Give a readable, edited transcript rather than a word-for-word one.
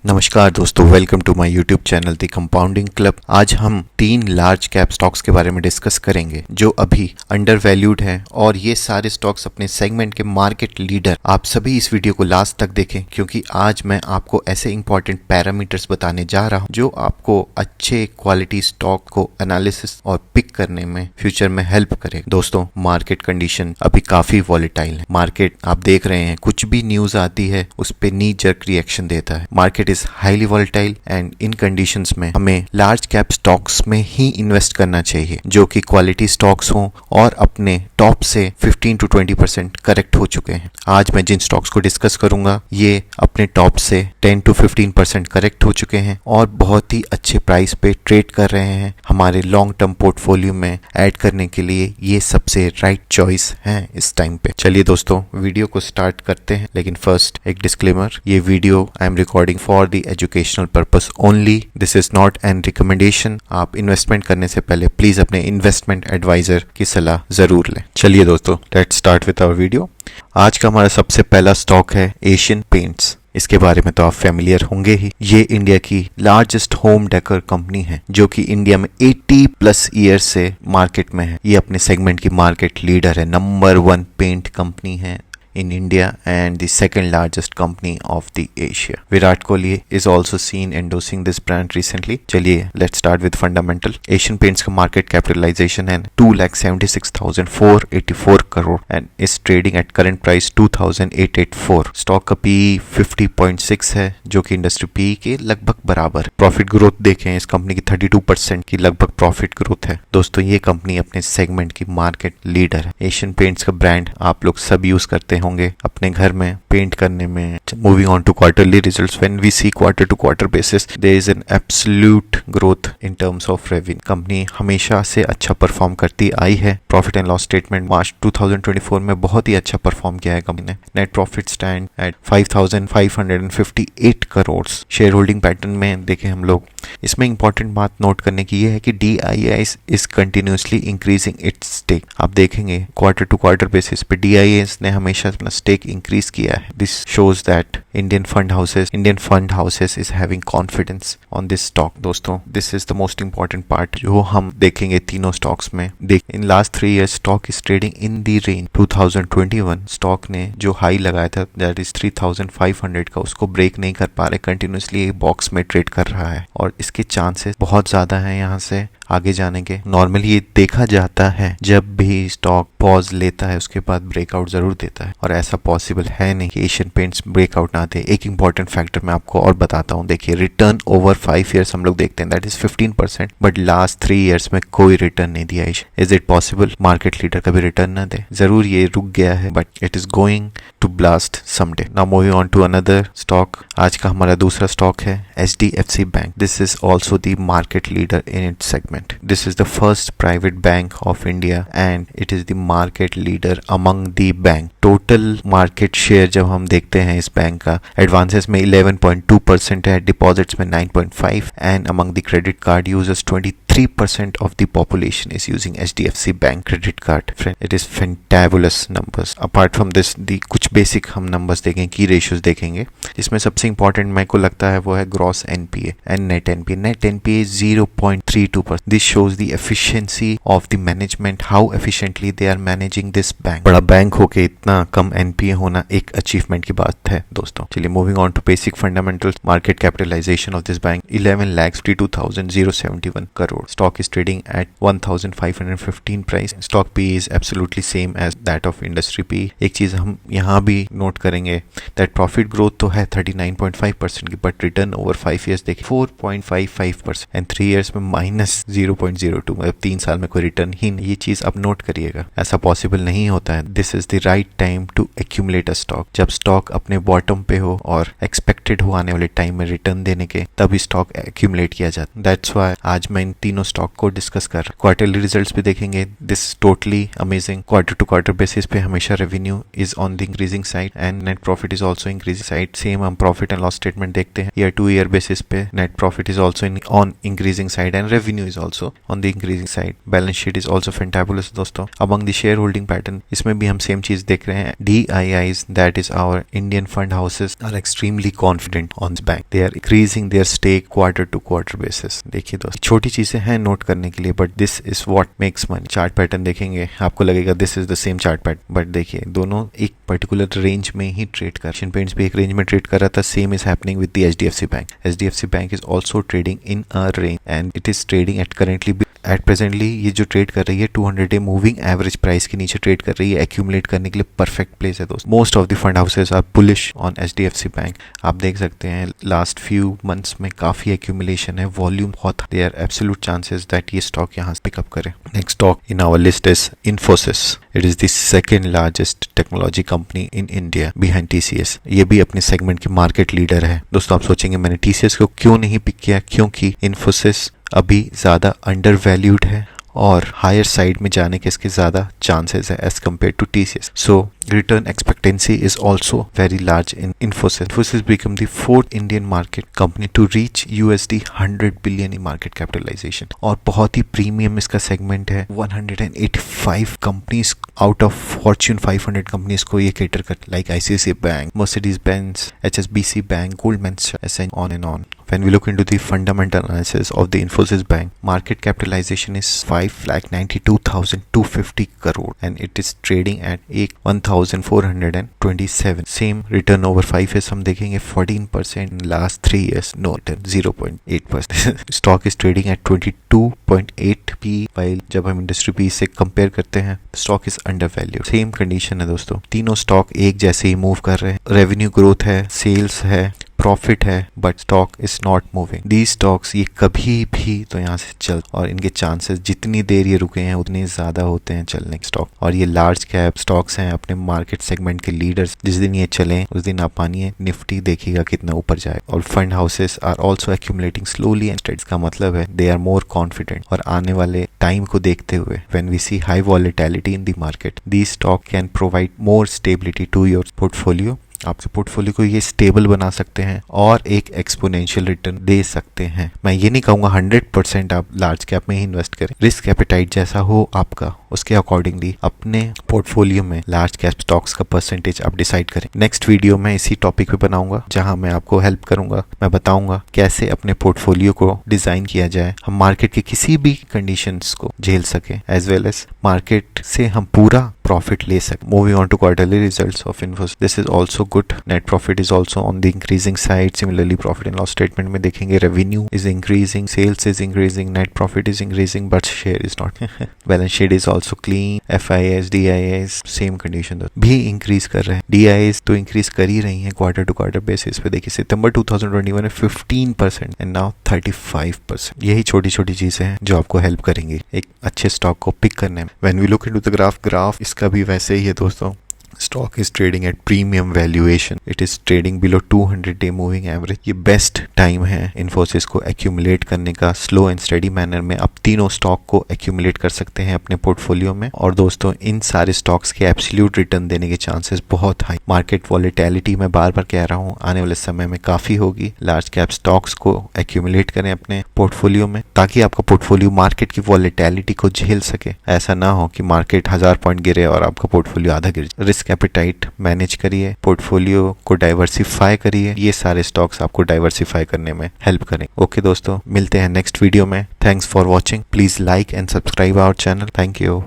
नमस्कार दोस्तों, welcome to my YouTube channel the compounding club. आज हम 3 लार्ज कैप स्टॉक्स के बारे में डिस्कस करेंगे जो अभी अंडर वैल्यूड हैं और ये सारे स्टॉक्स अपने सेगमेंट के मार्केट लीडर। आप सभी इस वीडियो को लास्ट तक देखें क्योंकि आज मैं आपको ऐसे इंपॉर्टेंट पैरामीटर्स बताने जा रहा हूँ जो आपको अच्छे क्वालिटी स्टॉक को एनालिसिस और पिक करने में फ्यूचर में हेल्प करेगा। दोस्तों, मार्केट कंडीशन अभी काफी वॉलेटाइल है। मार्केट आप देख रहे हैं, कुछ भी न्यूज आती है उस पे नी जर्क रिएक्शन देता है। Market is highly volatile and in conditions में हमें लार्ज कैप स्टॉक्स में ही इन्वेस्ट करना चाहिए जो कि क्वालिटी स्टॉक्स हों और अपने टॉप से 15 to 20% करेक्ट हो चुके हैं। आज मैं जिन स्टॉक्स को डिस्कस करूंगा ये अपने टॉप से 10 to 15% करेक्ट हो चुके हैं और बहुत ही अच्छे प्राइस पे ट्रेड कर रहे हैं। हमारे लॉन्ग टर्म पोर्टफोलियो में ऐड करने के लिए ये सबसे राइट चॉइस है इस टाइम पे। चलिए दोस्तों, वीडियो को स्टार्ट करते हैं, लेकिन फर्स्ट एक डिस्क्लेमर। ये video I am recording for the educational purpose only. This is not an recommendation. आप इन्वेस्टमेंट करने से पहले प्लीज अपने इन्वेस्टमेंट एडवाइजर की सलाह जरूर लें। चलिए दोस्तों, let's start with our video. आज का हमारा सबसे पहला स्टॉक है एशियन पेंट्स। इसके बारे में तो आप फेमिलियर होंगे ही। ये इंडिया की लार्जेस्ट होम डेकोर कंपनी है जो कि इंडिया में 80+ ईयर से मार्केट में है। ये अपने सेगमेंट की मार्केट लीडर है। नंबर 1 पेंट कंपनी है in India and the second largest company of the Asia. Virat Kohli is also seen endorsing this brand recently. चलिए let's start with fundamental. Asian Paints का market capitalization है 2,76,484 crore and is trading at current price 2,884. Stock का PE 50.6 है जो कि industry PE के लगभग बराबर। प्रॉफिट ग्रोथ देखें, इस कंपनी की 32% की लगभग प्रॉफिट ग्रोथ है। दोस्तों, ये कंपनी अपने सेगमेंट की मार्केट लीडर है। एशियन पेंट्स का ब्रांड आप लोग सब यूज करते होंगे अपने घर में पेंट करने में। Moving on to quarterly results, when we see quarter to quarter basis there is an absolute growth in terms of revenue. Company हमेशा से अच्छा परफॉर्म करती आई है। Profit and loss statement March 2024 में बहुत ही अच्छा परफॉर्म किया है कंपनी ने। Net profit stand at 5,558 crore. Share holding pattern में देखें हम लोग, इसमें इंपॉर्टेंट बात नोट करने की ये है कि DIIs is continuously increasing its stake. आप देखेंगे क्वार्टर टू क्वार्टर बेसिस पे DIIs ने हमेशा अपना स्टेक इंक्रीज किया है। This shows that Indian fund houses is having confidence on this stock. दोस्तों, this is the most important part जो हम देखेंगे तीनों स्टॉक्स में। In last 3 years stock is trading in the range. 2021 stock ने जो हाई लगाया था दैट इज 3,500 का, उसको ब्रेक नहीं कर पा रहे। कंटिन्यूसली एक बॉक्स में ट्रेड कर रहा है और इसके चांसेस बहुत ज्यादा हैं यहाँ से आगे जाने के। नॉर्मली ये देखा जाता है जब भी स्टॉक पॉज लेता है उसके बाद ब्रेकआउट जरूर देता है और ऐसा पॉसिबल है नहीं कि एशियन पेंट्स ब्रेकआउट ना दे। एक इंपॉर्टेंट फैक्टर मैं आपको और बताता हूँ। देखिए, रिटर्न ओवर 5 years हम लोग देखते हैं that is 15%, but last 3 years में कोई रिटर्न नहीं दिया। Is it possible market leader कभी रिटर्न ना दे? जरूर ये रुक गया है but it is going to blast someday. Now moving on to another stock. आज का हमारा दूसरा स्टॉक है HDFC bank. This is also the market leader in its segment. This is the first private bank of India and it is the market leader among the bank. Total market share जब हम देखते हैं इस bank का, advances में 11.2% है, deposits में 9.5% and among the credit card users 23% of the population is using HDFC Bank credit card. Friend, it is fantabulous numbers. Apart from this, the कुछ बेसिक हम नंबर्स देखें, की रेशियोज देखेंगे, जिसमें सबसे इंपॉर्टेंट मेरे को लगता है वो है gross NPA and net NPA. Net NPA 0.32%. This shows the efficiency of the management, how efficiently they are managing this bank. बड़ा बैंक होके इतना कम NPA होना एक अचीवमेंट की बात है दोस्तों। चलिए moving on to basic fundamentals. Market capitalization of this bank 11,52,071 crore. Stock is trading at 1,515 price. Stock PE is absolutely same as that of industry PE. एक चीज हम यहाँ भी नोट करेंगे that profit growth तो है 39.5% की, but return over 5 years देखिए 4.55% and 3 years में -0.02, मतलब 3 साल में कोई रिटर्न ही नहीं। ये चीज आप नोट करिएगा, ऐसा पॉसिबल नहीं होता है। This is the right time to accumulate a stock. जब स्टॉक अपने बॉटम पे हो और एक्सपेक्टेड हो आने वाले टाइम में रिटर्न देने के, तभी स्टॉक एक्यूमुलेट किया जाता है। दैट्स व्हाई आज मैं इन तीनों तीनों स्टॉक को डिस्कस कर रहे हैं। क्वार्टरली रिजल्ट्स भी देखेंगे, this totally amazing. Quarter to quarter basis पे हमेशा revenue is on the increasing side and net profit is also increasing side. Same हम प्रॉफिट एंड लॉस स्टेटमेंट देखते हैं, ईयर टू ईयर बेसिस पे net profit is also on increasing side and revenue is also on the increasing side. Balance sheet is also fantabulous दोस्तों। Among the shareholding pattern, इसमें भी हम same चीज देख रहे हैं। DIIs, that is our Indian fund houses, are extremely confident on this bank. They are increasing their stake quarter to quarter basis. देखिए दोस्त, छोटी चीजें हैं नोट करने के लिए, but this is what makes money. Chart pattern देखेंगे, आपको लगेगा this is the same chart pattern, but देखिए दोनों एक पर्टिकुलर रेंज में ही ट्रेड कर। एशियन पेंट्स भी एक रेंज में ट्रेड कर रहा था। Same is happening with the HDFC bank. HDFC bank is also trading in a range and it is trading at currently eight presently ये जो ट्रेड कर रही है 200 डे मूविंग एवरेज प्राइस के नीचे ट्रेड कर रही है। एक्यूमुलेट करने के लिए परफेक्ट प्लेस है दोस्त। Most of the fund houses are bullish on HDFC bank. आप देख सकते हैं लास्ट फ्यू मंथ्स में काफी एक्यूमुलेशन है, वॉल्यूम बहुत। There are absolute chances that ये स्टॉक यहाँ से पिकअप करे। Next stock in our list is Infosys. It is the second largest technology company in India behind TCS। ये भी अपने सेगमेंट की मार्केट लीडर है दोस्तों। आप सोचेंगे मैंने TCS को क्यों नहीं पिक किया, क्योंकि इन्फोसिस अभी ज्यादा अंडर वैल्यूड है और हायर साइड में जाने के इसके ज्यादा चांसेस है as compare to TCS। So return expectancy is also very large in Infosys. Infosys became the fourth Indian market company to reach $100 billion in market capitalization और बहुत ही प्रीमियम इसका सेगमेंट है। 185 companies out of Fortune 500 companies को ये cater कर, like ICICI bank, Mercedes-Benz, HSBC bank, Goldman Sachs, on and on. When we look into the fundamental analysis of the Infosys bank, market capitalization is 5,92,250 crore and it is trading at 1,427. Same return over 5 years हम देखेंगे 14%, in last 3 years no return 0.8%. Stock is trading at 22.8 P while जब हम industry P से compare करते हैं stock is under value. Same condition है दोस्तों, तीनों स्टॉक एक जैसे ही मूव कर रहे हैं। रेवेन्यू ग्रोथ है, सेल्स है, प्रॉफिट है, but stock is not moving. The stocks ये कभी भी तो यहाँ से चल और इनके चांसेस जितनी देर ये रुके हैं उतने ज्यादा होते हैं चलने के स्टॉक। और ये लार्ज कैप स्टॉक्स हैं अपने मार्केट सेगमेंट के लीडर्स। जिस दिन ये चले उस दिन आप मानिए निफ्टी देखिएगा कितना ऊपर जाए। और fund houses are also accumulating slowly and steady. का मतलब है दे आर मोर कॉन्फिडेंट और आने वाले टाइम को देखते हुए when we see high volatility in the market, the stock can provide more stability to your portfolio. आपके पोर्टफोलियो को ये स्टेबल बना सकते हैं और एक एक्सपोनेंशियल रिटर्न दे सकते हैं। मैं ये नहीं कहूँगा 100% आप लार्ज कैप में ही इन्वेस्ट करें। रिस्क एपेटाइट जैसा हो आपका उसके अकॉर्डिंगली अपने पोर्टफोलियो में लार्ज कैप स्टॉक्स का परसेंटेज आप डिसाइड करें। नेक्स्ट वीडियो में इसी टॉपिक पे बनाऊंगा जहां मैं आपको हेल्प करूंगा। मैं बताऊंगा कैसे अपने पोर्टफोलियो को डिजाइन किया जाए, हम मार्केट के किसी भी कंडीशंस को झेल सके एज वेल एज मार्केट से हम पूरा प्रॉफिट ले सके। Moving on to quarterly results of Infosys, this is also good. Net profit is also on the increasing side. Similarly profit and loss statement में देखेंगे revenue is increasing, sales is increasing, net profit is increasing but share is not. Balance sheet is also clean. FIS, DIS same condition भी increase कर रहे हैं। DIS तो increase कर ही रही हैं क्वार्टर टू क्वार्टर बेसिस पे। देखिए सितंबर 2021 में 15% एंड नाउ 35%। यही छोटी छोटी चीजें हैं जो आपको हेल्प करेंगी एक अच्छे स्टॉक को पिक करने में। When we look into the graph इसका भी वैसे ही है दोस्तों। Stock is trading at premium valuation. It is trading below 200 day moving average. ये बेस्ट टाइम है इन्फोसिस को एक्यूमुलेट करने का स्लो एंड स्टडी मैनर में। आप तीनों स्टॉक को एक्यूमुलेट कर सकते हैं अपने पोर्टफोलियो में। और दोस्तों इन सारे स्टॉक्स के एब्सोल्यूट रिटर्न देने के चांसेस बहुत हाई। मार्केट वॉलेटिलिटी मैं बार बार कह रहा हूँ आने वाले समय में काफी होगी। लार्ज कैप स्टॉक्स को एक्यूमुलेट करें अपने पोर्टफोलियो में ताकि आपका पोर्टफोलियो मार्केट की वॉलेटिलिटी को झेल सके। ऐसा ना हो कि मार्केट 1000 पॉइंट गिरे और आपका पोर्टफोलियो आधा गिर जाए। रिस्क एपेटाइट मैनेज करिए, पोर्टफोलियो को डाइवर्सिफाई करिए। ये सारे स्टॉक्स आपको डाइवर्सिफाई करने में हेल्प करें। ओके दोस्तों, मिलते हैं नेक्स्ट वीडियो में। Thanks for watching. Please like and subscribe our channel. Thank you.